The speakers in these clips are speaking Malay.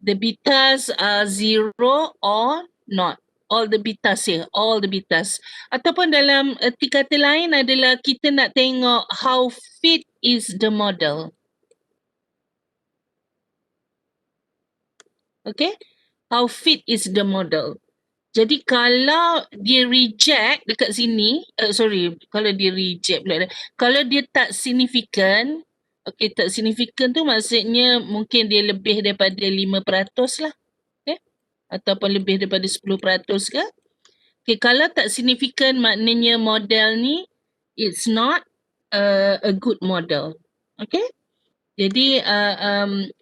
the betas are 0 or not. All the betas here, all the betas. Ataupun dalam erti kata lain adalah kita nak tengok how fit is the model. Okay, how fit is the model. Jadi kalau dia reject dekat sini, kalau dia reject pula. Kalau dia tak signifikan, okay, tak signifikan tu maksudnya mungkin dia lebih daripada 5% lah. Okay, ataupun lebih daripada 10% ke. Okay, kalau tak signifikan maknanya model ni, it's not a good model. Okay. Jadi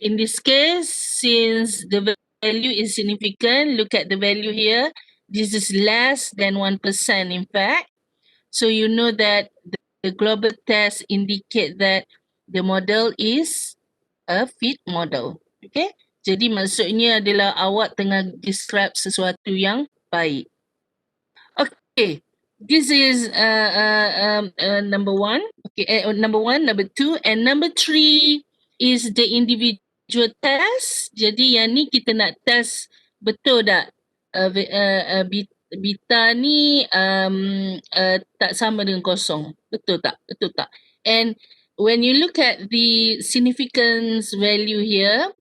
in this case, since the value is significant, look at the value here. This is less than 1% in fact. So you know that the global test indicate that the model is a fit model. Okay. Jadi maksudnya adalah awak tengah describe sesuatu yang baik. Okay. This is number one. Okay, number one, number two, and number three is the individual test. Jadi yang ni kita nak test betul tak beta ni tak sama dengan kosong. Betul tak? Betul tak? And when you look at the significance value here,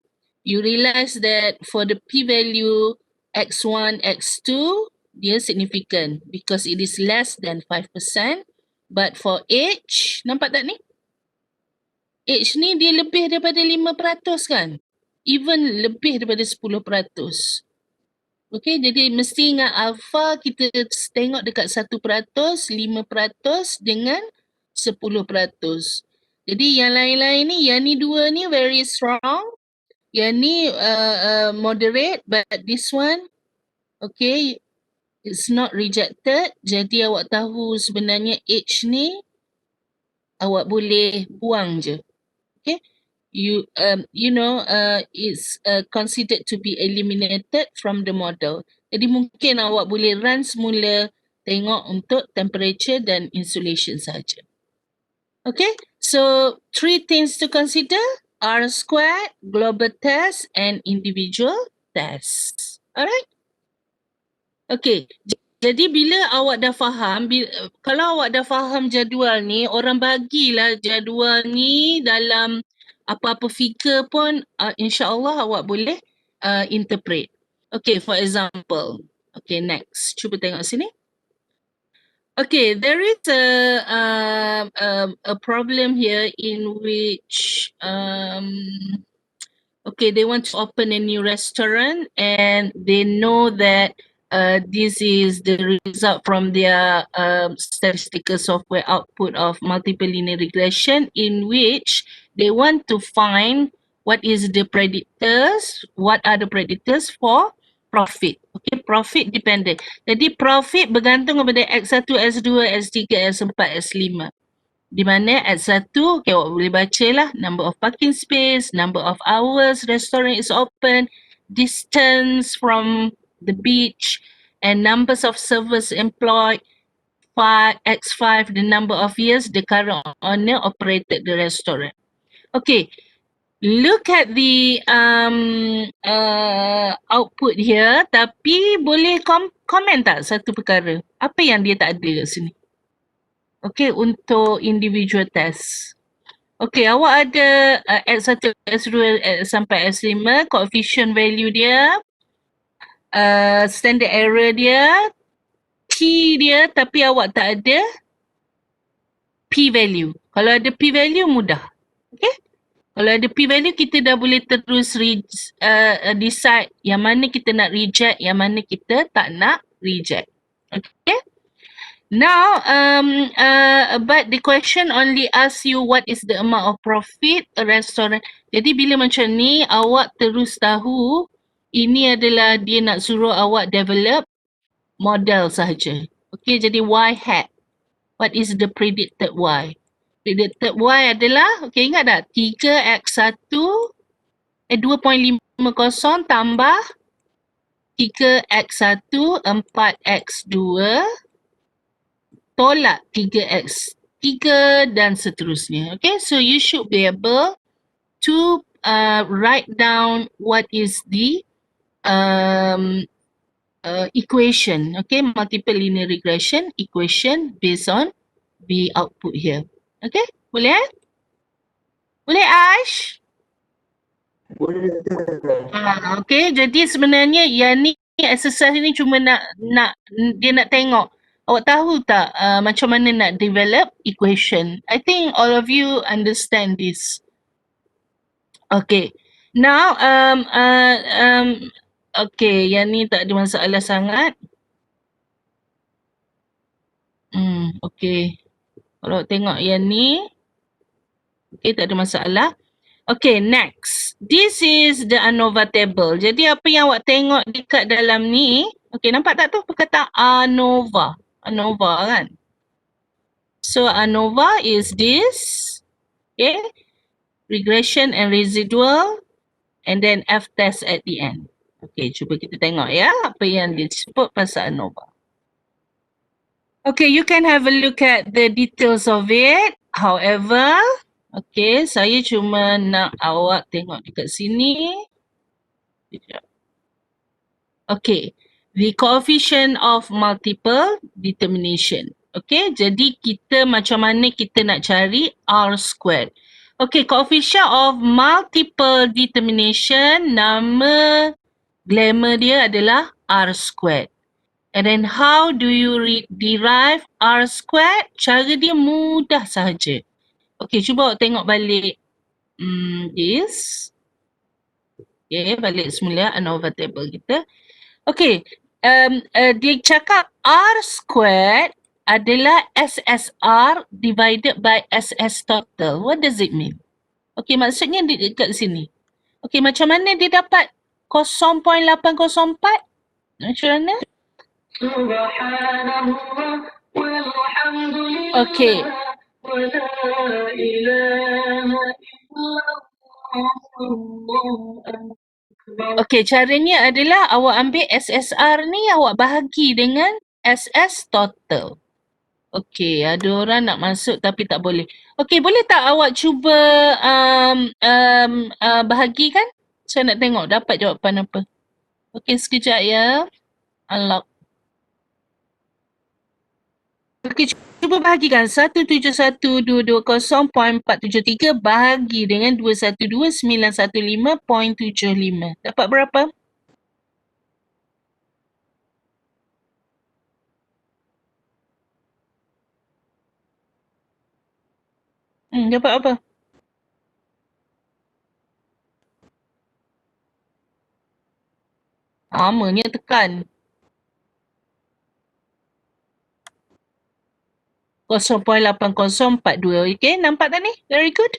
you realize that for the p-value x1, x2, dia significant because it is less than 5%. But for H, nampak tak ni? H ni dia lebih daripada 5% kan? Even lebih daripada 10%. Okay, jadi mesti ingat alpha kita tengok dekat 1%, 5% dengan 10%. Jadi yang lain-lain ni, yang ni dua ni very strong. Yang ni moderate, but this one, okay, it's not rejected. Jadi awak tahu sebenarnya H ni awak boleh buang je. Okay, you know it's considered to be eliminated from the model. Jadi mungkin awak boleh run semula tengok untuk temperature dan insulation saja. Okay, so 3 things to consider: R squared, global test, and individual test. Alright? Okay, jadi bila awak dah faham, kalau awak dah faham jadual ni, orang bagilah jadual ni dalam apa-apa figure pun, insyaAllah awak boleh interpret. Okay, for example. Okay, next. Cuba tengok sini. Okay, there is a problem here in which okay, they want to open a new restaurant and they know that this is the result from their statistical software output of multiple linear regression, in which they want to find what is the predictors, what are the predictors for profit. Okay, profit dependent. Jadi profit bergantung kepada X1, X2, X3, X4, X5. Di mana X1, okay, awak boleh baca lah, number of parking space, number of hours restaurant is open, distance from the beach, and numbers of servers employed. X5, the number of years the current owner operated the restaurant. Okay, look at the output here, tapi boleh komen tak satu perkara? Apa yang dia tak ada kat sini? Okay, untuk individual test. Okay, awak ada X1, X2 sampai X5, coefficient value dia, standard error dia, T dia, tapi awak tak ada p-value. Kalau ada p-value mudah. Okay? Kalau ada p-value, kita dah boleh terus decide yang mana kita nak reject, yang mana kita tak nak reject. Okay? Now, but the question only asks you what is the amount of profit a restaurant. Jadi bila macam ni, awak terus tahu ini adalah dia nak suruh awak develop model sahaja. Okay, jadi Y hat. What is the predicted Y? Predicted Y adalah, okay, ingat tak? 3x1, 2.50 tambah 3x1, 4x2, tolak 3x3 dan seterusnya. Okay, so you should be able to write down what is the equation, okay, multiple linear regression equation based on the output here. Okay, boleh Boleh Ash? Okay, jadi sebenarnya yang ni exercise ni cuma nak dia nak tengok awak tahu tak macam mana nak develop equation. I think all of you understand this. Okay. Now okay, yang ni tak ada masalah sangat. Okay. Kalau tengok yang ni, okay, tak ada masalah. Okay, next. This is the ANOVA table. Jadi apa yang awak tengok dekat dalam ni, okay, nampak tak tu perkataan ANOVA? ANOVA kan? So ANOVA is this, okay, regression and residual, and then F test at the end. Okay, cuba kita tengok ya, apa yang disebut pasal ANOVA. Okay, you can have a look at the details of it. However, okay, saya cuma nak awak tengok dekat sini. Okay, the coefficient of multiple determination. Okay, jadi kita macam mana kita nak cari R squared. Okay, coefficient of multiple determination, nama glamour dia adalah R squared. And then how do you derive R squared? Cara dia mudah sahaja. Okay, cuba awak tengok balik this. Okay, balik semula ANOVA table kita. Okay, dia cakap R squared adalah SSR divided by SS total. What does it mean? Okay, maksudnya dekat sini. Okay, macam mana dia dapat 0.804? Macam mana? Okay. Okay, caranya adalah awak ambil SSR ni, awak bahagi dengan SS total. Okay, ada orang nak masuk tapi tak boleh. Okay, boleh tak awak cuba bahagikan? Saya nak tengok dapat jawapan apa. Okay, sekejap ya. Unlock. Okay, cuba bahagikan 171,220.473 bahagi dengan 212,915.75. Dapat berapa? Dapat apa? Namanya tekan. 0.8042. Okay, nampak tak ni? Very good.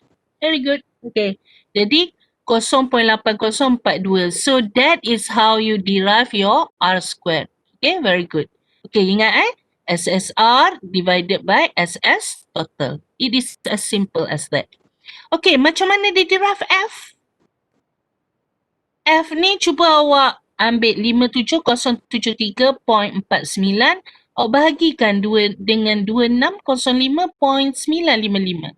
Very good. Okay. Jadi 0.8042. So that is how you derive your R squared. Okay, very good. Okay, ingat SSR divided by SS total. It is as simple as that. Okay, macam mana dia derive F? F ni cuba awak ambil 57073.49, awak bahagikan dengan 2605.955.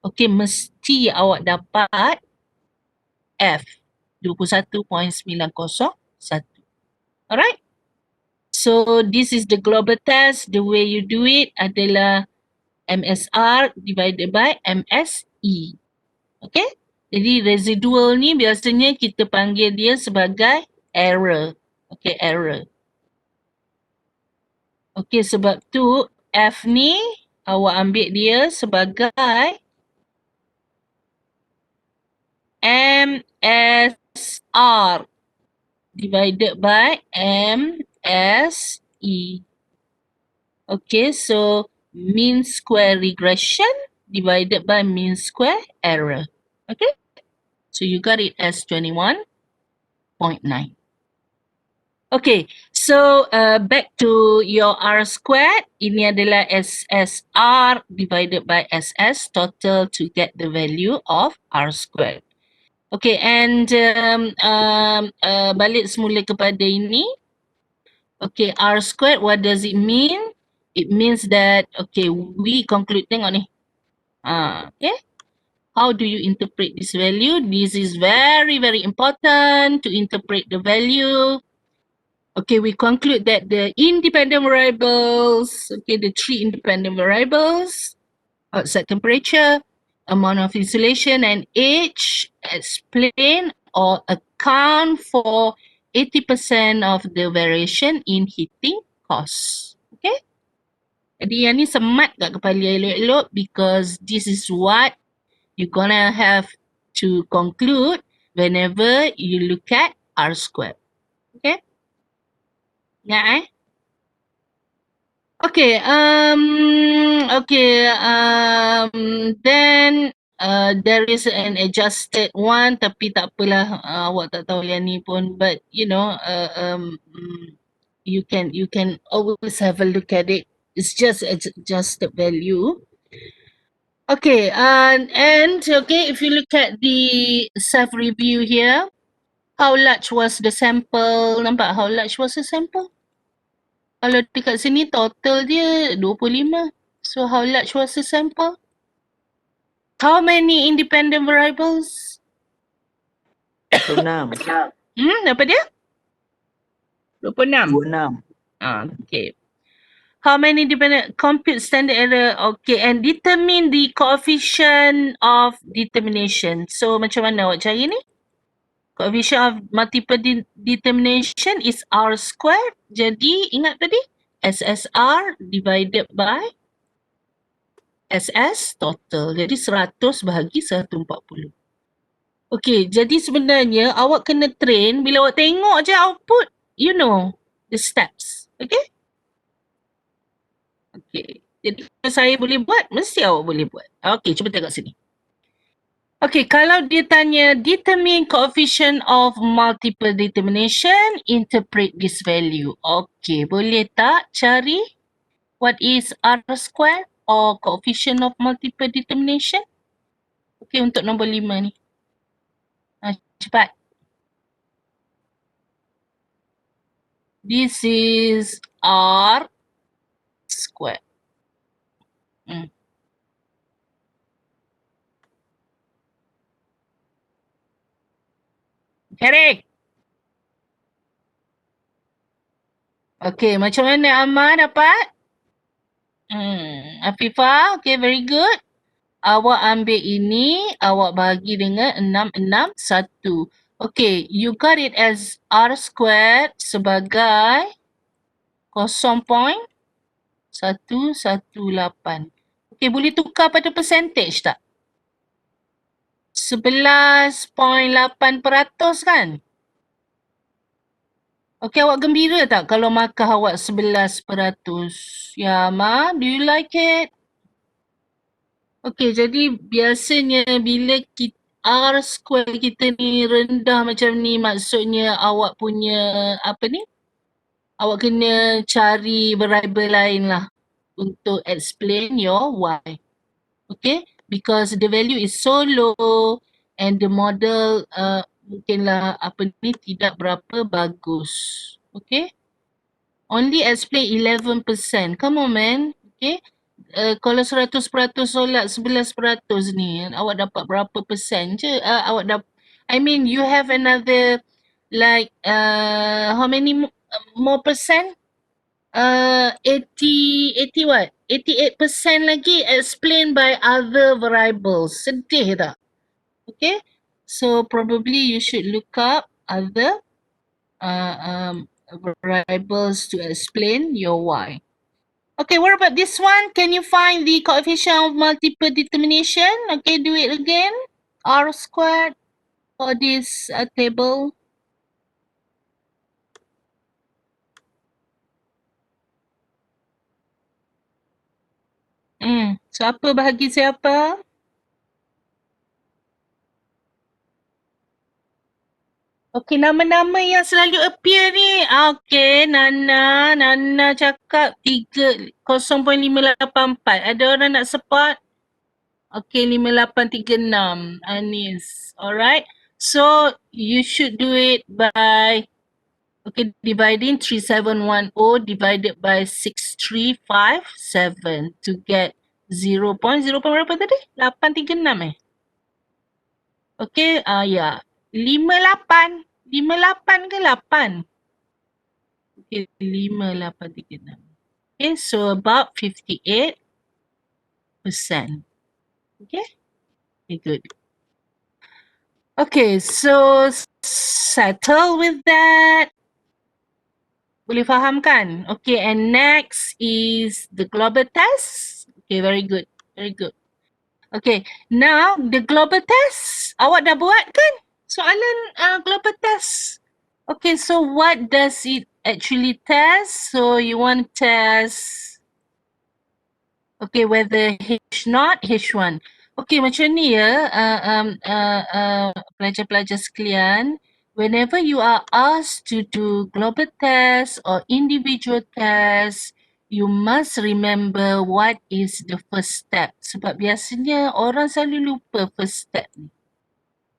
Okey, mesti awak dapat F 21.901. Alright? So this is the global test. The way you do it adalah MSR divided by MSE. Okay? Jadi residual ni biasanya kita panggil dia sebagai error. Okay, error. Okay, sebab tu F ni awak ambil dia sebagai MSR divided by MSE. Okay, so mean square regression divided by mean square error. Okay, so you got it as 21.9. Okay, so back to your R squared. Ini adalah SSR divided by SS total to get the value of R squared. Okay, and balik semula kepada ini. Okay, R squared, what does it mean? It means that, okay, we conclude, tengok ni. Okay. How do you interpret this value? This is very, very important to interpret the value. Okay, we conclude that the independent variables, okay, the three independent variables, outside temperature, amount of insulation, and age explain or account for 80% of the variation in heating costs. Okay? Jadi yang ni semat kat kepala elok-elok because this is what you're gonna have to conclude whenever you look at R squared. Okay? Ingat then there is an adjusted one tapi tak apalah, awak tak tahu yang ni pun, but you can always have a look at it. It's just adjusted value. Okay, and okay, if you look at the self-review here, how large was the sample? Nampak how large was the sample? Kalau dekat sini total dia 25. So how large was the sample? How many independent variables? 26. Apa dia? 26. 26. Okay. How many dependent? Compute standard error. Okay, and determine the coefficient of determination. So macam mana awak cari ni? Coefficient of multiple determination is R squared. Jadi ingat tadi? SSR divided by SS total. Jadi 100 bahagi 140. Okay, jadi sebenarnya awak kena train bila awak tengok je output, you know the steps. Okay? Okay. Jadi kalau saya boleh buat, mesti awak boleh buat. Okay, cuba tengok sini. Okay, kalau dia tanya determine coefficient of multiple determination, interpret this value. Okay, boleh tak cari what is R squared or coefficient of multiple determination? Okay, untuk nombor 5 ni. Cepat. This is R squared. Correct. Okay, macam mana Amar dapat? Afifah, okay, very good. Awak ambil ini, awak bagi dengan 661. Okay, you got it as R squared sebagai 0.118. Okay, boleh tukar pada percentage tak? 11.8% kan? Okay, awak gembira tak kalau markah awak 11%? Ya, Ma, do you like it? Okay, jadi biasanya bila R square kita ni rendah macam ni, maksudnya awak punya apa ni? Awak kena cari variable lain lah untuk explain your Y. Okay, because the value is so low and the model mungkinlah apa ni tidak berapa bagus. Okay, only explain 11%. Come on man. Okay, kalau 100% solat 11% ni, awak dapat berapa persen je? I mean you have another like how many more percent? 80 what? 88% lagi explained by other variables. Sedih tak? Okay, so probably you should look up other variables to explain your Y. Okay, what about this one? Can you find the coefficient of multiple determination? Okay, do it again. R squared for this table. Siapa bahagi siapa? Okay, nama-nama yang selalu appear ni. Okay, Nana cakap 0.584. Ada orang nak support? Okay, 5836. Anis. Alright. So, you should do it by, okay, dividing 3710 divided by 6357 to get 0. Berapa tadi? 836 Okay, ya. 58. 58 ke 8? Okay, 5836. Okay, so about 58%. Okay, okay, good. Okay, so settle with that. Boleh faham kan? Okay, and next is the global test. Okay, very good. Very good. Okay, now the global test. Awak dah buat kan? Soalan global test. Okay, so what does it actually test? So you want to test, okay, whether H0, H1. Okay, macam ni ya, pelajar-pelajar sekalian, whenever you are asked to do global test or individual test, you must remember what is the first step. Sebab biasanya orang selalu lupa first step ni.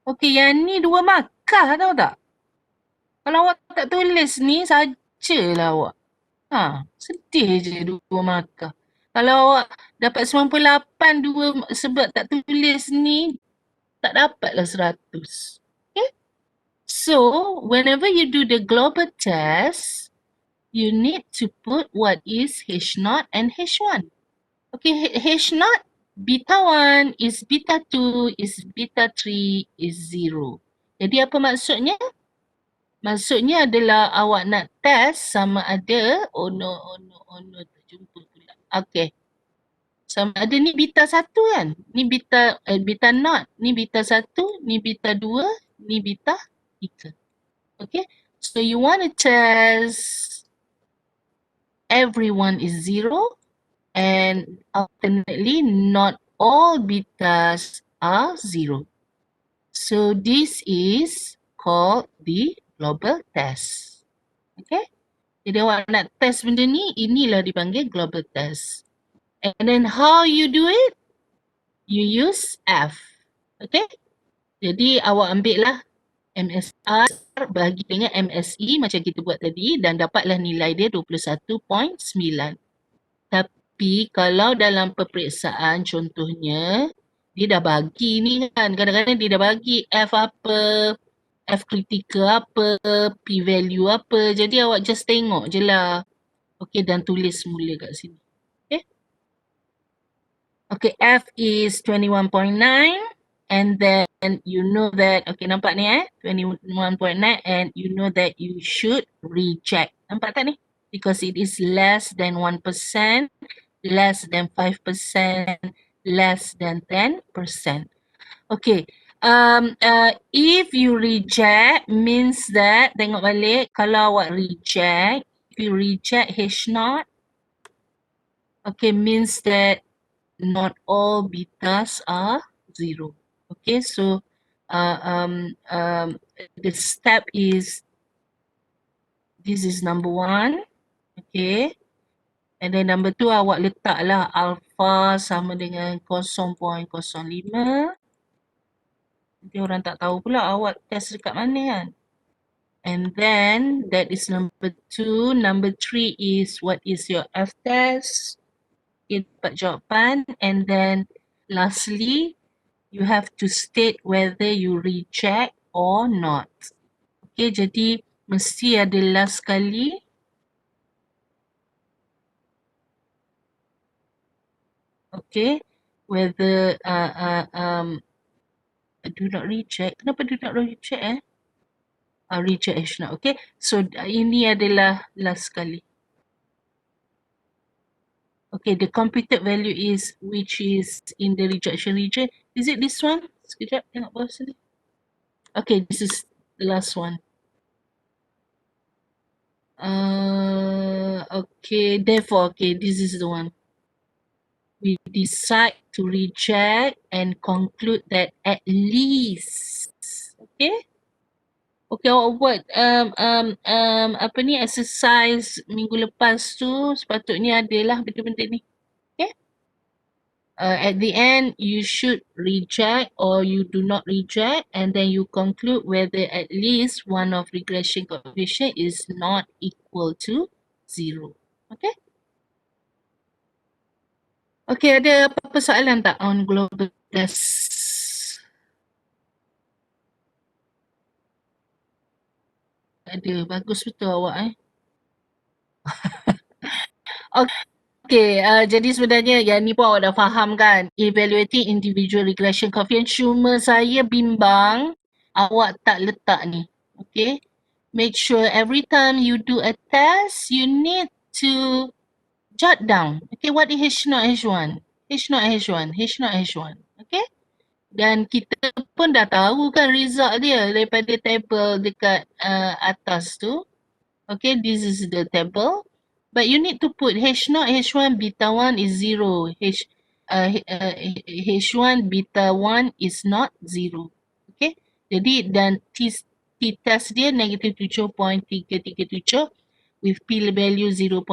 Okay, yang ni 2 markah tahu tak? Kalau awak tak tulis ni, sajalah awak. Sedih je 2 markah. Kalau awak dapat 98 sebab tak tulis ni, tak dapatlah 100. Okay? So, whenever you do the global test, you need to put what is H0 and H1. Okay, H0, beta 1 is beta 2 is beta 3 is 0. Jadi apa maksudnya? Maksudnya adalah awak nak test sama ada, oh no, tak jumpa pula. Okay. Sama ada ni beta 1 kan? Ni beta not, ni beta 1, ni beta 2, ni beta 3. Okay. So you want to test everyone is 0 and alternately not all betas are 0. So this is called the global test. Okay. Jadi awak nak test benda ni, inilah dipanggil global test. And then how you do it? You use F. Okay? Jadi awak ambil lah MSR bagi dengan MSE macam kita buat tadi dan dapatlah nilai dia 21.9. Tapi kalau dalam peperiksaan contohnya, dia dah bagi ni kan, kadang-kadang dia dah bagi F apa, F critical apa, P value apa. Jadi awak just tengok je lah. Okay, dan tulis semula kat sini. Okay. Okay, F is 21.9 and then you know that, okay nampak ni 21.9 and you know that you should reject. Nampak tak ni? Because it is less than 1%, less than 5%, less than 10%. Okay, if you reject means that, tengok balik, kalau awak reject, if you reject H0, okay, means that not all betas are 0. Okay, so the step is, this is number 1. Okay, and then number 2 awak letaklah alpha sama dengan 0.05. Nanti orang tak tahu pula awak test dekat mana kan. And then that is number 2. Number 3 is what is your F test. Okay, dapat jawapan. And then lastly, you have to state whether you reject or not. Okay, jadi mesti ada last sekali. Okay, whether do not reject. Kenapa do not reject reject is not. Okay, so ini adalah last sekali. Okay, the computed value is, which is in the rejection region. Is it this one? Sekejap, tengok bawah sini. Okay, this is the last one. Okay, therefore, okay, this is the one. We decide to reject and conclude that at least, okay? Okay, awak buat apa ni, exercise minggu lepas tu sepatutnya adalah benda-benda ni. Okay? At the end, you should reject or you do not reject and then you conclude whether at least one of regression coefficient is not equal to 0. Okay? Okay, ada apa-apa soalan tak on global test? ada. Bagus betul awak Okay, jadi sebenarnya yang ni pun awak dah faham kan, evaluating individual regression coefficient, cuma saya bimbang awak tak letak ni. Okay, make sure every time you do a test, you need to jot down. Okay, what is H0, H1? H0, H1, H0, H1. Okay, dan kita pun dah tahu kan result dia daripada table dekat atas tu. Okay, this is the table. But you need to put H0, H1, beta 1 is 0. H1, beta 1 is not 0. Okay, jadi dan t-test dia negative 7.337 with p value 0.000.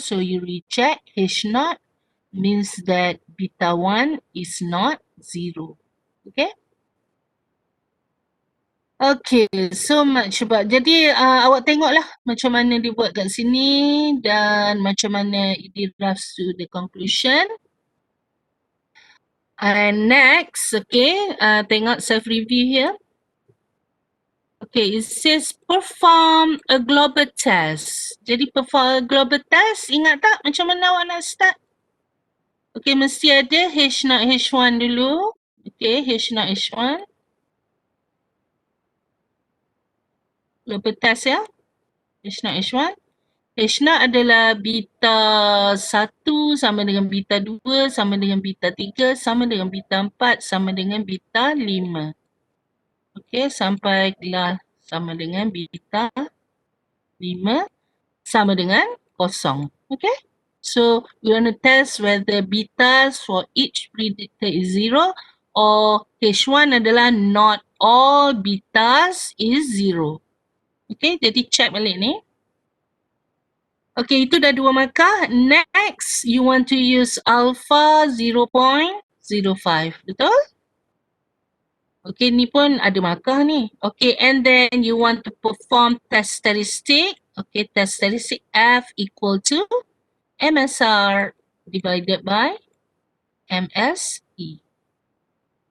So you reject H0 means that beta 1 is not 0. Okay. Okay, so much about. Jadi awak tengoklah macam mana dia buat kat sini dan macam mana it drafts to the conclusion. And next, okay, tengok self-review here. Okay, it says perform a global test. Jadi perform a global test, ingat tak macam mana awak nak start? Okay, mesti ada H0, H1 dulu. Okay, H0, H1. Global test ya. H0, H1. H0 adalah beta 1 sama dengan beta 2 sama dengan beta 3 sama dengan beta 4 sama dengan beta 5. Okey, sampailah sama dengan beta 5 sama dengan kosong. Okay. So, we want to test whether betas for each predictor is 0 or H1 adalah not all betas is 0. Okay, jadi check balik ni. Okay, itu dah 2 markah. Next, you want to use alpha 0.05. Betul? Okay, ni pun ada markah ni. Okay, and then you want to perform test statistic. Okay, test statistic F equal to MSR divided by MSE.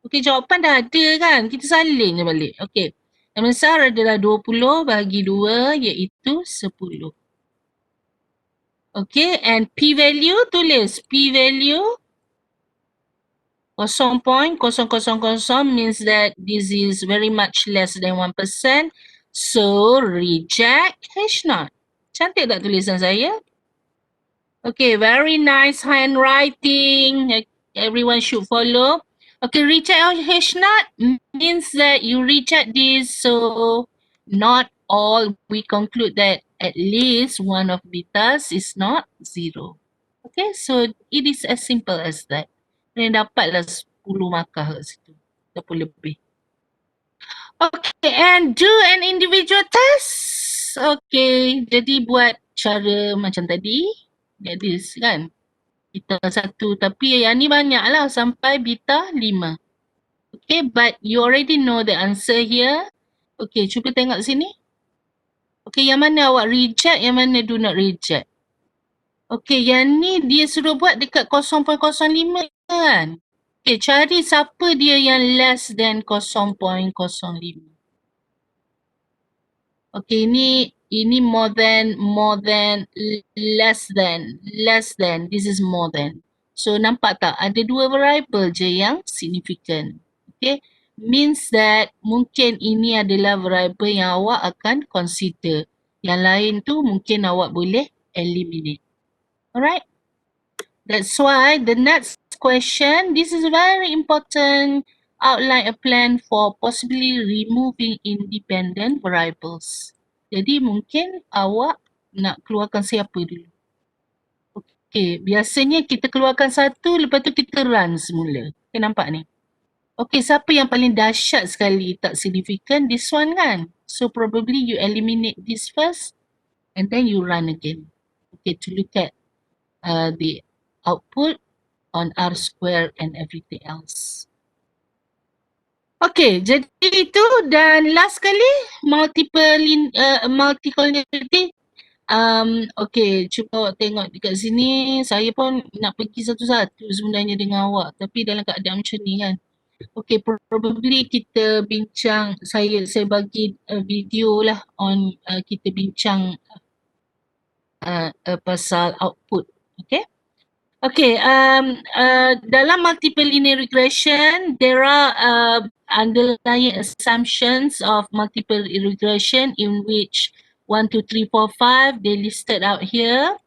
Okay, jawapan dah ada kan? Kita salin je balik. Okay, MSR adalah 20 bahagi 2 iaitu 10. Okay, and p-value tulis. P-value 0.0000 means that this is very much less than 1%. So, reject H0. Cantik tak tulisan saya? Okay, very nice handwriting. Everyone should follow. Okay, reject H0 means that you reject this. So, not all. We conclude that at least one of betas is not 0. Okay, so it is as simple as that. Dan dapatlah 10 markah kat situ. 10 lebih. Okay, and do an individual test. Okay, jadi buat cara macam tadi. Like this kan. Beta 1 tapi yang ni banyak lah sampai beta 5. Okay, but you already know the answer here. Okay, cuba tengok sini. Okay, yang mana awak reject, yang mana do not reject. Okay, yang ni dia suruh buat dekat 0.05 kan. Okay, cari siapa dia yang less than 0.05. Okay, ini more than, less than, this is more than. So, nampak tak? Ada 2 variable je yang significant. Okay, means that mungkin ini adalah variable yang awak akan consider. Yang lain tu mungkin awak boleh eliminate. Alright? That's why the next question, this is very important. Outline a plan for possibly removing independent variables. Jadi mungkin awak nak keluarkan siapa dulu? Okay, biasanya kita keluarkan satu, lepas tu kita run semula. Okay, nampak ni? Okay, siapa yang paling dahsyat sekali tak significant? This one kan? So probably you eliminate this first and then you run again. Okay, to look at the output on R square and everything else. Okay, jadi itu dan last kali multi-collinearity. Okay, cuba awak tengok dekat sini. Saya pun nak pergi satu-satu sebenarnya dengan awak. Tapi dalam keadaan macam ni kan. Okay, probably kita bincang, saya bagi video lah on kita bincang pasal output. Okay. Okay, dalam multiple linear regression, there are underlying assumptions of multiple regression in which 1, 2, 3, 4, 5, they listed out here.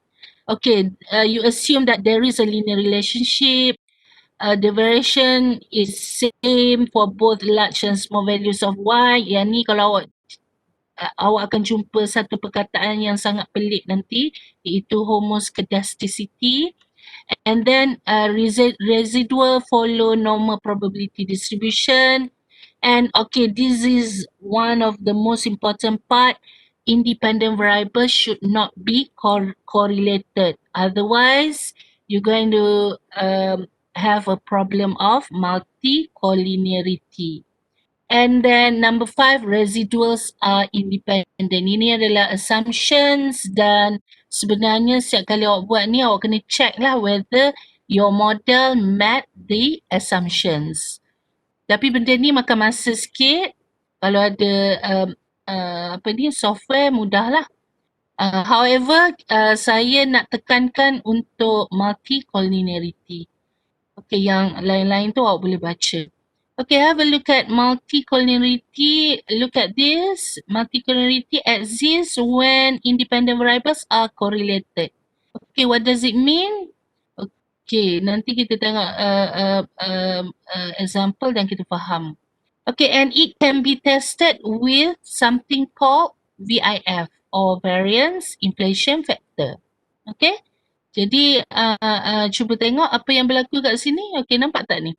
Okay, you assume that there is a linear relationship. The variation is same for both large and small values of y. Yang ni kalau awak akan jumpa satu perkataan yang sangat pelik nanti, iaitu homoscedasticity. And then residual follow normal probability distribution. And okay, this is one of the most important part. Independent variables should not be correlated. Otherwise, you're going to have a problem of multi-collinearity. And then number 5, residuals are independent. Ini adalah assumptions dan sebenarnya setiap kali awak buat ni awak kena check lah whether your model met the assumptions. Tapi benda ni makan masa sikit. Kalau ada software mudah lah. However, saya nak tekankan untuk multi-collinearity. Okay, yang lain-lain tu awak boleh baca. Okay, have a look at multi-collinearity. Look at this. Multi-collinearity exists when independent variables are correlated. Okay, what does it mean? Okay, nanti kita tengok example dan kita faham. Okay, and it can be tested with something called VIF or variance inflation factor. Okay, jadi cuba tengok apa yang berlaku kat sini. Okay, nampak tak ni?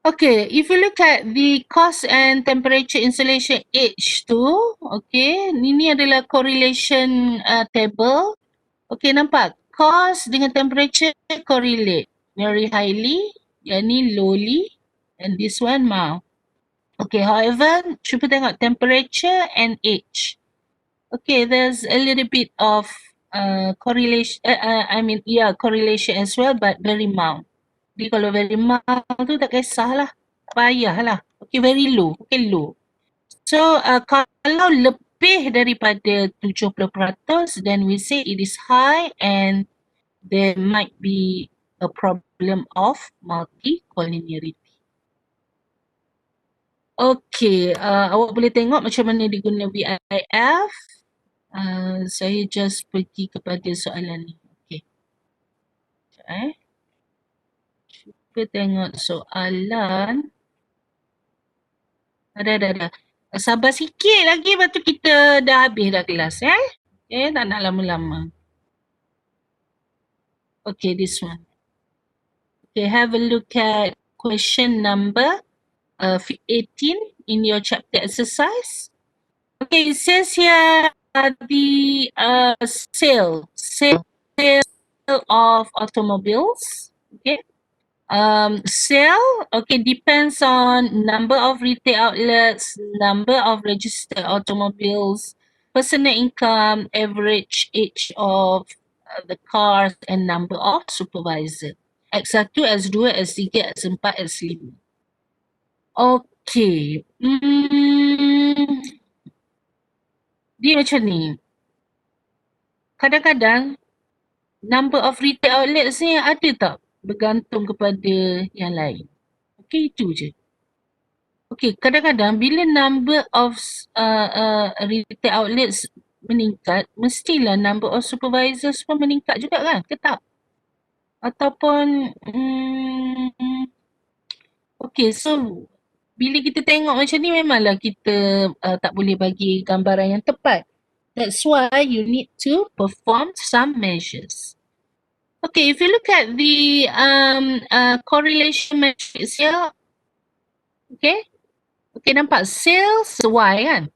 Okay, if you look at the cost and temperature insulation H2, okay, ini adalah correlation table. Okay, nampak? Cost dengan temperature correlate very highly, yang ni lowly, and this one mild. Okay, however, cuba tengok temperature and age. Okay, there's a little bit of correlation, correlation as well, but very mild. Jadi kalau very mild tu tak kisahlah, payahlah. Okay, very low, okay, low. So, kalau lebih daripada 70%, then we say it is high and there might be a problem of multi-collinearity. Okay, awak boleh tengok macam mana diguna VIF. Saya just pergi kepada soalan ni. Okay. Sekejap Cuba tengok soalan. Dah. Sabar sikit lagi, lepas tu kita dah habis dah kelas. Okay, tak nak lama-lama. Okay, this one. Okay, have a look at question number 18 in your chapter exercise. Okay, it says here the sale of automobiles. Okay. Sale, okay, depends on number of retail outlets, number of registered automobiles, personal income, average age of the cars, and number of supervisor. X1, X2, X3, X4, X5. Okay. Dia macam ni. Kadang-kadang number of retail outlets ni ada tak bergantung kepada yang lain. Okay, itu je. Okay, kadang-kadang bila number of retail outlets meningkat, mestilah number of supervisors pun meningkat juga kan? Ke tak? Ataupun, okay, so bila kita tengok macam ni memanglah kita tak boleh bagi gambaran yang tepat. That's why you need to perform some measures. Okay, if you look at the correlation matrix here, okay, nampak sales Y kan?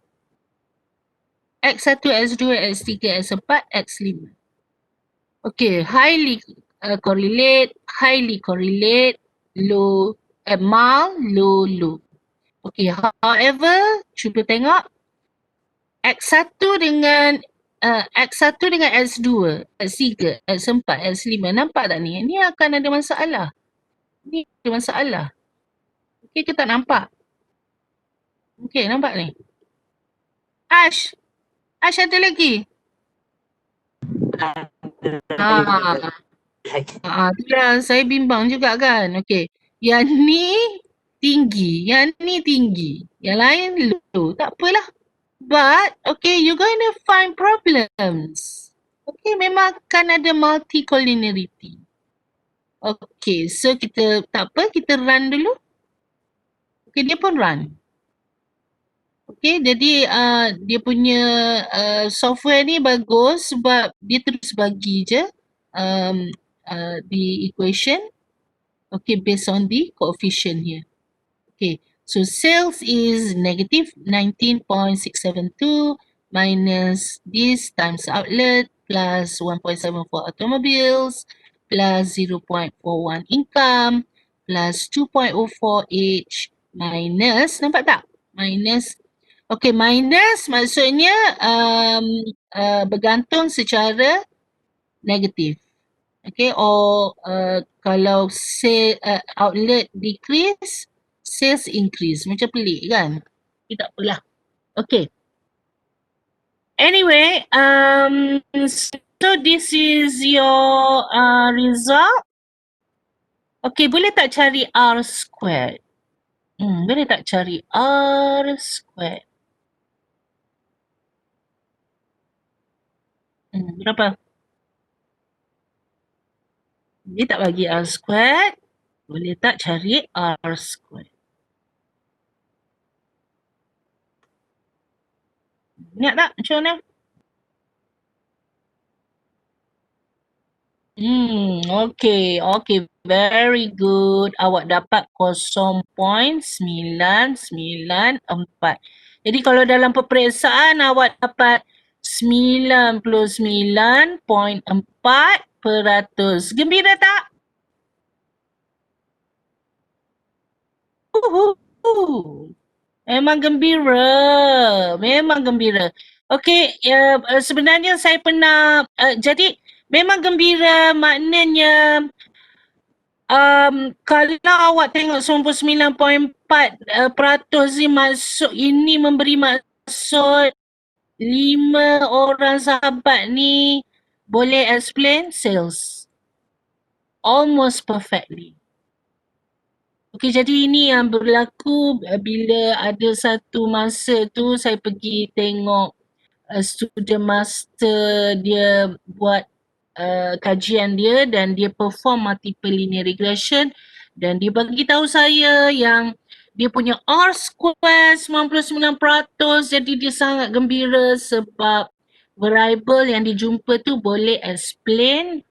X1, X2, X3, X4, X5. Okay, highly correlate, low, mild, low. Okay, however, cuba tengok X1 dengan X1 dengan X2, X3, X4, X5. Nampak tak ni? Ni akan ada masalah. Ni ada masalah. Okey ke tak nampak? Okey, nampak ni? Ash! Ash ada lagi? Ah, itulah saya bimbang juga kan. Okey. Yang ni tinggi, yang ni tinggi. Yang lain low. Tak apalah. But, okay, you're going to find problems. Okay, memang akan ada multicollinearity. Okay, so kita, tak apa, kita run dulu. Okay, dia pun run. Okay, jadi dia punya software ni bagus sebab dia terus bagi je the equation. Okay, based on the coefficient here. Okay, so sales is negative 19.672 minus this times outlet plus 1.74 automobiles plus 0.41 income plus 2.04 H minus, nampak tak? Minus, okay, minus maksudnya bergantung secara negatif. Okay, or kalau outlet decrease, sales increase. Macam pelik kan? Tapi tak apalah. Okay. Anyway, so this is your result. Okay, boleh tak cari R squared? Boleh tak cari R squared? Berapa? Dia tak bagi R squared. Boleh tak cari R squared? Ingat tak macam mana? Okay, very good. Awak dapat 0.994. Jadi kalau dalam peperiksaan awak dapat 99.4%. Gembira tak? Memang gembira. Okay, sebenarnya saya pernah, jadi memang gembira maknanya kalau awak tengok 99.4% ni maksud ini memberi maksud 5 orang sahabat ni boleh explain sales almost perfectly. Okay, jadi ini yang berlaku bila ada satu masa tu saya pergi tengok student master dia buat kajian dia dan dia perform multiple linear regression dan dia bagi tahu saya yang dia punya R square 99%, jadi dia sangat gembira sebab variable yang dijumpa tu boleh explain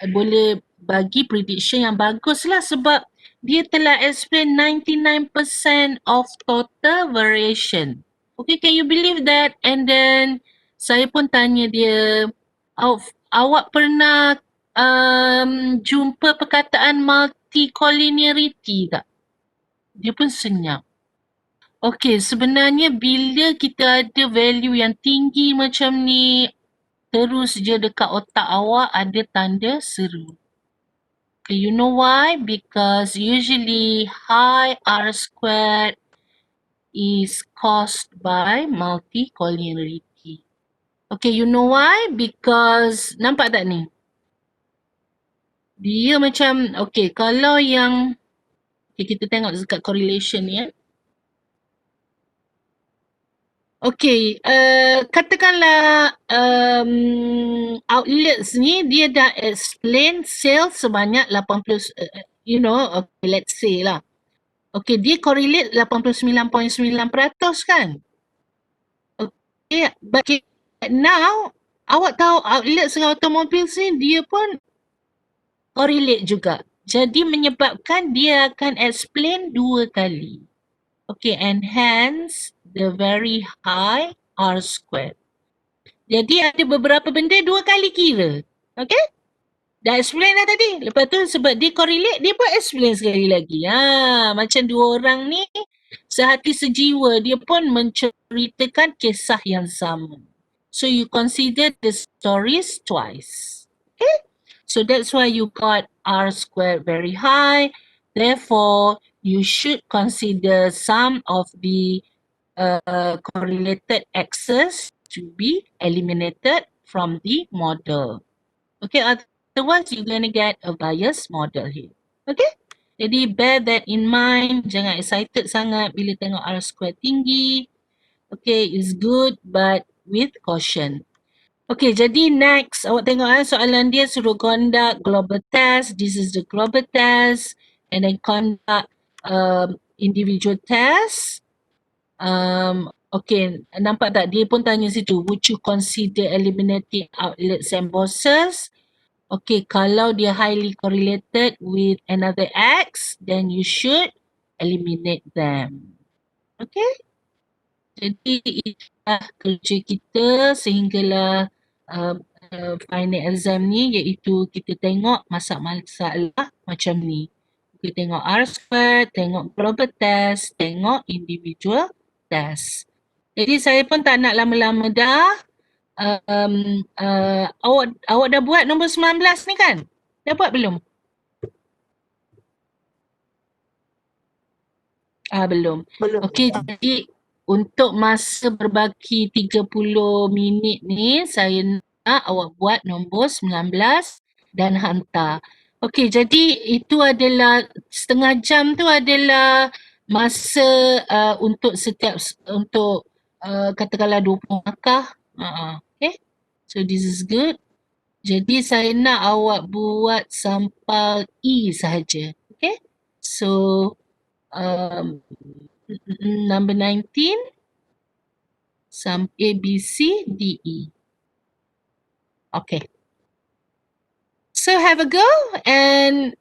boleh bagi prediction yang bagus lah sebab dia telah explain 99% of total variation. Okay, can you believe that? And then saya pun tanya dia, awak pernah jumpa perkataan multicollinearity tak? Dia pun senyap. Okay, sebenarnya bila kita ada value yang tinggi macam ni, terus je dekat otak awak ada tanda seru. Okay, you know why? Because usually high R squared is caused by multicollinearity. Okay, you know why? Because, nampak tak ni? Dia macam, okay, kalau yang, okay, kita tengok dekat correlation ni ya. Okay, katakanlah outlets ni dia dah explain sales sebanyak 80, okay, let's say lah. Okay, dia correlate 89.9% kan? Okay, but now awak tahu outlet dengan automobil ni dia pun correlate juga. Jadi menyebabkan dia akan explain 2 kali. Okay, and hence the very high R squared. Jadi ada beberapa benda 2 kali kira. Okay? Dah explain dah tadi. Lepas tu sebab dia correlate, dia pun explain sekali lagi. Macam 2 orang ni sehati sejiwa, dia pun menceritakan kisah yang sama. So you consider the stories twice. Okay? So that's why you got r squared very high. Therefore, you should consider some of the correlated x's to be eliminated from the model. Okay, otherwise you're going to get a biased model here. Okay, jadi bear that in mind. Jangan excited sangat bila tengok R square tinggi. Okay, it's good but with caution. Okay, jadi next awak tengok soalan dia suruh conduct global test. This is the global test and then conduct individual test. Okay, nampak tak dia pun tanya situ, would you consider eliminating outlets and bosses? Okay, kalau dia highly correlated with another X, then you should eliminate them. Okay, jadi itulah kerja kita sehinggalah final exam ni, iaitu kita tengok masalah macam ni. Kita tengok R squared, tengok global test, tengok individual test. Jadi saya pun tak nak lama-lama dah. Awak dah buat nombor 19 ni kan? Dah buat belum? Belum. Okey, jadi untuk masa berbaki 30 minit ni, saya nak awak buat nombor 19 dan hantar. Okey, jadi itu adalah setengah jam tu adalah masa untuk setiap, untuk katakanlah 20 markah. Okay, so this is good. Jadi saya nak awak buat sampai E sahaja. Okay, so number 19 sampai A, B, C, D, E. Okay. So have a go and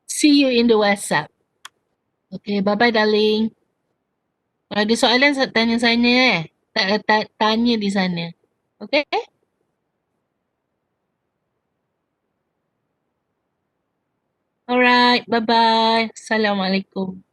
see you in the WhatsApp. Okay, bye-bye darling. Kalau ada soalan tanya saya tanya di sana. Okay? Alright, bye-bye. Assalamualaikum.